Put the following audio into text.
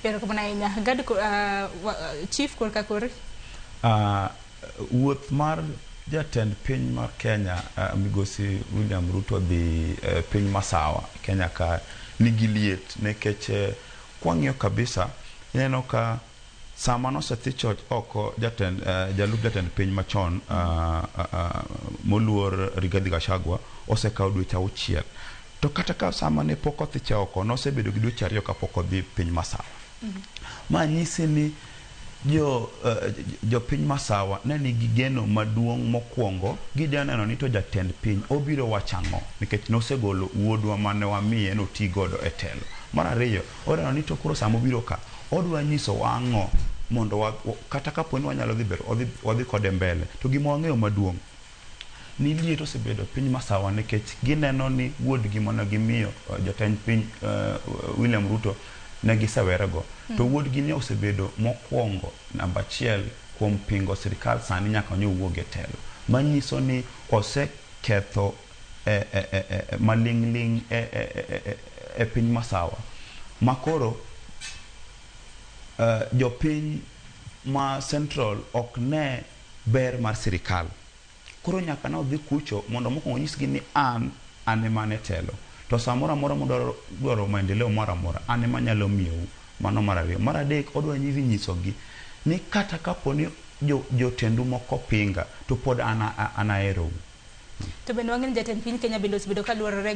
Pero kama nainya gad chief korka kori wuoth mar jatend piny mar Kenya migosi William Ruto dhi piny Masawa Kenya ka nigi liet nikech kwang'io kabisa ineno ka sama nosethicho oko jalup jatend piny machon moluor Rigathi Gachagua osekawo dweche 6 to kata ka sama ne pok othiche oko nosebedo gi dweche 2 kapok odhi piny Masawa. Ma nyisi ni jo piny Masawa ne nigi geno maduong' mokwongo gidwa neno ni to jatend piny obiro wachang'o nikech nosegolo wuodwa mane wamiye notigodo e telo. Mar ariyo odwa ni to koro sama obiro ka odwa nyiso wang'o mondo kata kapo ni wanyalo dhi ber odhi kode mbele to gima wang'eyo maduong' ni liet osebedo piny Masawa nikech gineno ni wuodgi mane gimiyo jatend piny William Ruto ne gisewerego to wuodgi ne osebedo mokwongo namba 1 kuom pingo sirikal sani nyaka owuog e telo manyiso ni oseketho maling'ling e piny Masawa makoro jopiny ma Central ok ne ber mar sirikal koro nyaka na odhi kucho mondo mokwongo nyisgi ni an emane telo to samora mora dwaro maendeleo mora an ema nyalo miyou mano mar ariyo. Mar adek odwa nyisogi ni kata kapo ni jotendu moko pinga to pod ana aherou. To bende wang'eni jatend piny Kenya bende osebedo ka luorore